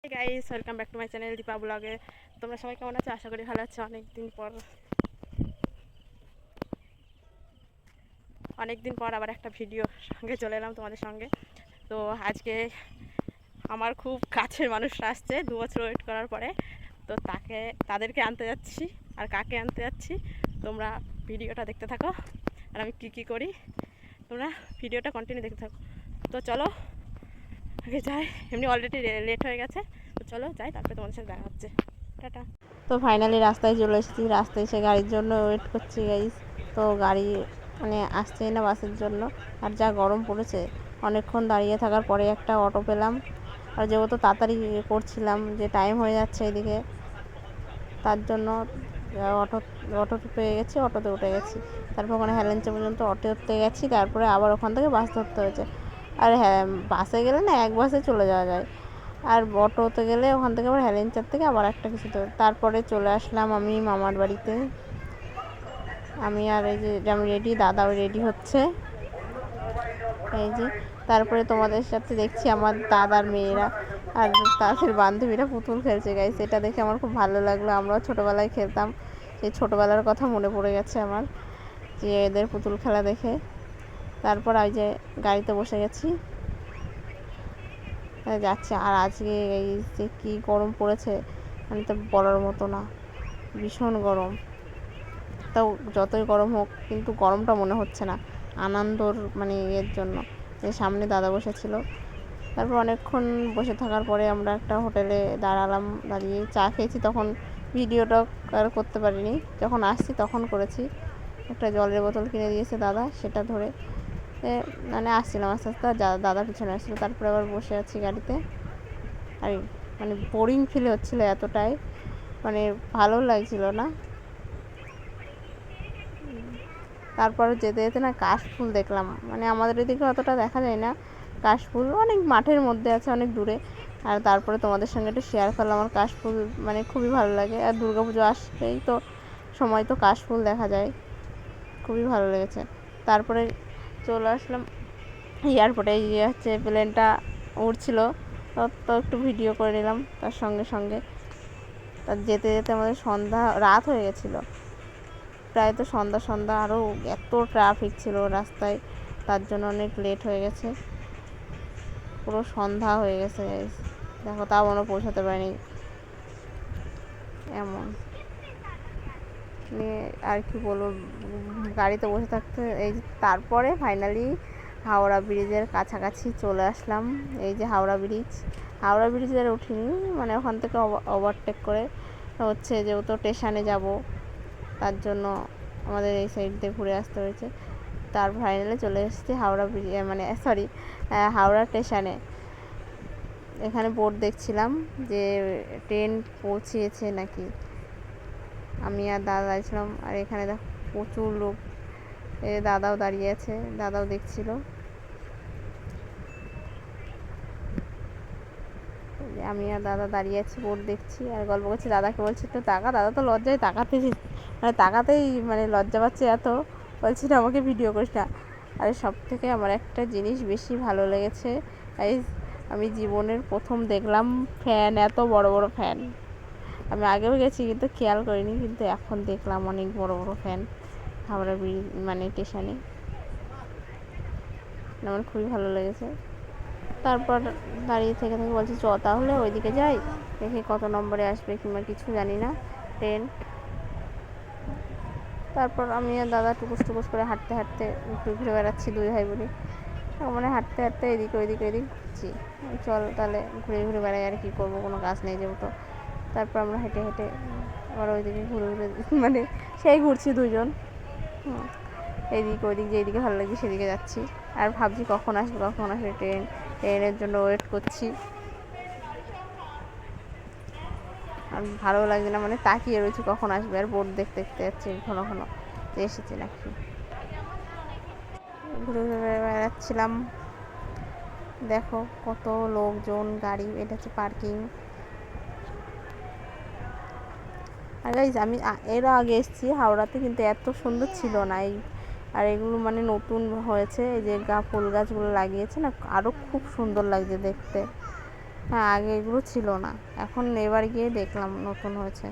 Hey guys, welcome back to my channel Dipa ব্লগে। তোমরা সবাই কেমন আছো? আশা করি ভালো আছো। অনেকদিন পর আবার একটা ভিডিও সঙ্গে চলে এলাম তোমাদের সঙ্গে। তো আজকে আমার খুব কাছের মানুষরা আসছে 2 বছর ওয়েট করার পরে। তো তাদেরকে আনতে যাচ্ছি। আর কাকে আনতে যাচ্ছি তোমরা ভিডিওটা দেখতে থাকো। আর আমি কী করি তোমরা ভিডিওটা কন্টিনিউ দেখতে থাকো। তো চলো আগে যাই, এমনি অলরেডি লেট হয়ে গেছে। তো চলো যাই, তারপরে তোমাদের সাথে দেখা হচ্ছে। টাটা। তো ফাইনালি রাস্তায় চলে এসেছি। রাস্তায় এসে গাড়ির জন্য ওয়েট করছি গাইস। তো গাড়ি আসছেই না বাসের জন্য। আর যা গরম পড়েছে, অনেকক্ষণ দাঁড়িয়ে থাকার পরে একটা অটো পেলাম। আর যেহেতু তাড়াতাড়ি করছিলাম যে টাইম হয়ে যাচ্ছে এদিকে, তার জন্য অটো অটোতে পেয়ে গেছি, অটোতে উঠে গেছি। তারপর ওখানে হেলেঞ্চা পর্যন্ত অটো উঠতে গেছি, তারপরে আবার ওখান থেকে বাস ধরতে হয়েছে। আর হ্যাঁ, বাসে গেলে না এক বাসে চলে যাওয়া যায়, আর অটোতে গেলে ওখান থেকে আবার হেলেঞ্চার থেকে আবার একটা কিছু তো। তারপরে চলে আসলাম আমি মামার বাড়িতে। আমি আর এই যে আমি রেডি, দাদাও রেডি হচ্ছে এই যে। তারপরে তোমাদের সাথে দেখছি আমার দাদার মেয়েরা আর তাদের বান্ধবীরা পুতুল খেলছে গাইস। এটা দেখে আমার খুব ভালো লাগলো। আমরাও ছোটোবেলায় খেলতাম, সেই ছোটোবেলার কথা মনে পড়ে গেছে আমার, যে এদের পুতুল খেলা দেখে। তারপর ওই যে গাড়িতে বসে গেছি, যাচ্ছে। আর আজকে এই যে কী গরম পড়েছে, মানে তো বলার মতো না, ভীষণ গরম। তাও যতই গরম হোক কিন্তু গরমটা মনে হচ্ছে না, আনন্দর এর জন্য যে সামনে দাদা বসেছিল। তারপর অনেকক্ষণ বসে থাকার পরে আমরা একটা হোটেলে দাঁড়ালাম। দাঁড়িয়ে চা খেয়েছি। তখন ভিডিওটা আর করতে পারিনি, যখন আসছি তখন করেছি। একটা জলের বোতল কিনে দিয়েছে দাদা, সেটা ধরে আসছিলাম আস্তে আস্তে। দাদা পিছনে আসছিলো। তারপরে আবার বসে আছি গাড়িতে। আর বোরিং ফিল হচ্ছিলো এতটাই, ভালো লাগছিল না। তারপরে যেতে যেতে না কাশফুল দেখলাম, আমাদের এদিকে অতটা দেখা যায় না। কাশফুল অনেক মাঠের মধ্যে আছে, অনেক দূরে। আর তারপরে তোমাদের সঙ্গে একটু শেয়ার করলাম। আমার কাশফুল খুবই ভালো লাগে। আর দুর্গাপুজো আসলেই তো সময় তো কাশফুল দেখা যায়, খুবই ভালো লেগেছে। তারপরে চলে আসলাম এয়ারপোর্টে। হচ্ছে প্লেনটা উড়ছিল, তো একটু ভিডিও করে নিলাম তার সঙ্গে সঙ্গে। তার যেতে যেতে আমাদের রাত হয়ে গেছিলো প্রায়। তো সন্ধ্যা আরও এত ট্রাফিক ছিল রাস্তায়, তার জন্য অনেক লেট হয়ে গেছে। পুরো সন্ধ্যা হয়ে গেছে দেখো, তাও আমরা পৌঁছাতে পারিনি। এমন আর কি বলবো, গাড়িতে বসে থাকতে এই তারপরে ফাইনালি হাওড়া ব্রিজের কাছাকাছি চলে আসলাম। এই যে হাওড়া ব্রিজের উঠিনি, ওখান থেকে ওভারটেক করে হচ্ছে, যেহেতু স্টেশনে যাব তার জন্য আমাদের এই সাইড দিয়ে ঘুরে আসতে হয়েছে। তার ফাইনালে চলে এসেছি হাওড়া ব্রিজ, হাওড়া স্টেশনে। এখানে বোর্ড দেখছিলাম যে ট্রেন পৌঁছিয়েছে নাকি। আমি আর দাদা দাঁড়িয়েছিলাম। আর এখানে দেখ প্রচুর লোক, দাদাও দাঁড়িয়ে আছে, দাদাও দেখছিল। আমি আর দাদা দাঁড়িয়ে আছি, বোর্ড দেখছি আর গল্প করছি। দাদাকে বলছি তো দাদা তো লজ্জায় তাকাতেই লজ্জা পাচ্ছে এত, বলছি না আমাকে ভিডিও করিস না। আর সব থেকে আমার একটা জিনিস বেশি ভালো লেগেছে, আমি জীবনের প্রথম দেখলাম ফ্যান, এত বড় বড় ফ্যান। আমি আগেও গেছি কিন্তু খেয়াল করিনি, কিন্তু এখন দেখলাম অনেক বড় বড় ফ্যান হাওড়া ব্রিজ স্টেশনে। আমার খুবই ভালো লেগেছে। তারপর দাঁড়িয়ে থেকে বলছি চ তাহলে ওইদিকে যাই, দেখি কত নম্বরে আসবে কিংবা কিছু জানি না ট্রেন। তারপর আমি আর দাদা টুকুস করে হাঁটতে হাঁটতে একটু ঘুরে বেড়াচ্ছি, দুই ভাই বোনে হাঁটতে হাঁটতে এদিক ঘুরছি। চল তাহলে ঘুরে বেড়াই, আর কি করবো, কোনো কাজ নেই যেহেতু। তারপর আমরা হেঁটে হেঁটে আবার ওইদিকে ঘুরে সেই ঘুরছি দুজন। ওইদিক যেদিকে ভালো লাগছে সেদিকে যাচ্ছি। আর ভাবছি কখন আসবে ট্রেনের জন্য ওয়েট করছি। আর ভালো লাগছে না, তাকিয়ে রয়েছি কখন আসবে। আর বোর্ড দেখতে দেখতে যাচ্ছি ঘন ঘন এসেছে নাকি। ঘুরে বেড়াচ্ছিলাম। দেখো কত লোকজন, গাড়ি, এটা হচ্ছে পার্কিং। আর গাইস আমি এর আগে এসেছি হাওড়াতে, কিন্তু এত সুন্দর ছিল না। আর এগুলো নতুন হয়েছে, এই যে ফুল গাছগুলো লাগিয়েছে না, আরও খুব সুন্দর লাগছে দেখতে। হ্যাঁ, আগে এগুলো ছিল না, এখন এবার গিয়ে দেখলাম নতুন হয়েছে।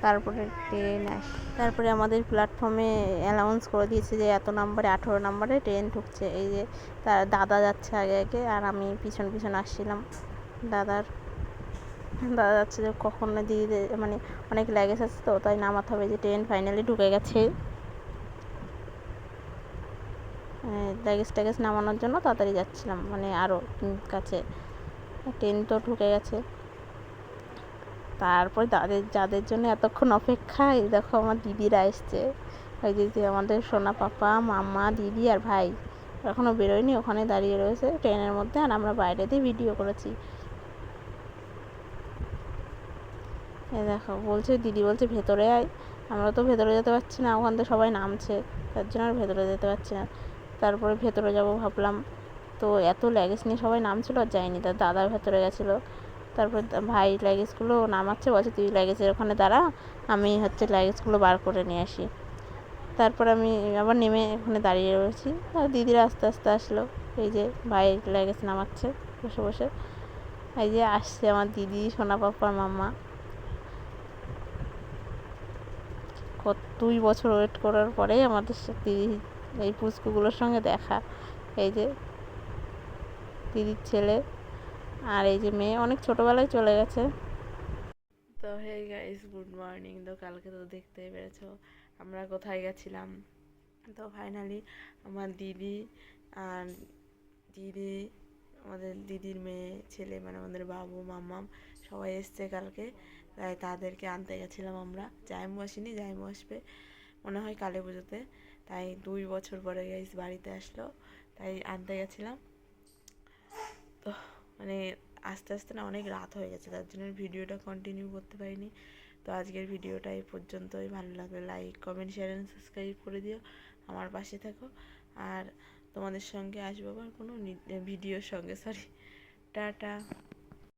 তারপরে ট্রেন তারপরে আমাদের প্ল্যাটফর্মে অ্যানাউন্স করে দিয়েছে যে এত নাম্বারে 18 নাম্বারে ট্রেন ঢুকছে। এই যে তার দাদা যাচ্ছে আগে আগে, আর আমি পিছন পিছন আসছিলাম। দাদা যাচ্ছে যে কখন দিদি, মানে অনেক ল্যাগেজ আছে তো, তাই নামাতে হবে। যে ট্রেন ফাইনালি ঢুকে গেছে, ল্যাগেজ ট্যাগেজ নামানোর জন্য তাড়াতাড়ি যাচ্ছিলাম, মানে আরও কাছে। ট্রেন তো ঢুকে গেছে। তারপর যাদের জন্য এতক্ষণ অপেক্ষা, এই দেখো আমার দিদিরা এসছে। ওই দিদি আমাদের সোনা পাপা, মাম্মা, দিদি আর ভাই এখনও বেরোয়নি, ওখানে দাঁড়িয়ে রয়েছে ট্রেনের মধ্যে, আর আমরা বাইরে দিয়ে ভিডিও করেছি। এ দেখো বলছে, দিদি বলছে ভেতরে আয়। আমরা তো ভেতরে যেতে পারছি না, ওখান থেকে সবাই নামছে, তার জন্য আর ভেতরে যেতে পারছি না। তারপরে ভেতরে যাব ভাবলাম, তো এত ল্যাগেজ নিয়ে সবাই নামছিল আর যায়নি। তার দাদা ভেতরে গেছিলো। তারপর ভাই লাগেজগুলো নামাচ্ছে, বলছে তুই লাগেজের ওখানে দাঁড়া, আমি হচ্ছে লাগেজগুলো বার করে নিয়ে আসি। তারপর আমি আবার নেমে ওখানে দাঁড়িয়ে রয়েছি, আর দিদিরা আস্তে আস্তে আসলো। এই যে ভাই লাগেজ নামাচ্ছে বসে বসে। এই যে আসছে আমার দিদি, সোনা পাপার মাম্মা। 2 বছর ওয়েট করার পরে আমাদের দিদি এই পুচকুগুলোর সঙ্গে দেখা। এই যে দিদির ছেলে, আর এই যে মেয়ে অনেক ছোটোবেলায় চলে গেছে। তো হে গাইস, গুড মর্নিং। তো কালকে তো দেখতেই পেরেছো আমরা কোথায় গেছিলাম। তো ফাইনালি আমার দিদি আর দিদি, আমাদের দিদির মেয়ে ছেলে, মানে আমাদের বাবু মাম্মাম সবাই এসছে কালকে, তাই তাদেরকে আনতে গেছিলাম আমরা। জাইমু আসেনি, জাইমু আসবে মনে হয় কালী পুজোতে, তাই 2 বছর পরে গাইস বাড়িতে আসলো, তাই আনতে গেছিলাম। তো মানে আস্তে আস্তে না অনেক রাত হয়ে গেছে, তার জন্য ভিডিওটা কন্টিনিউ করতে পারিনি। তো আজকের ভিডিওটা এই পর্যন্তই। ভালো লাগলে like, comment, share and subscribe করে দিও, আমার পাশে থাকো। আর তোমাদের সঙ্গে আসবো আবার কোনো ভিডিওর সঙ্গে, টাটা।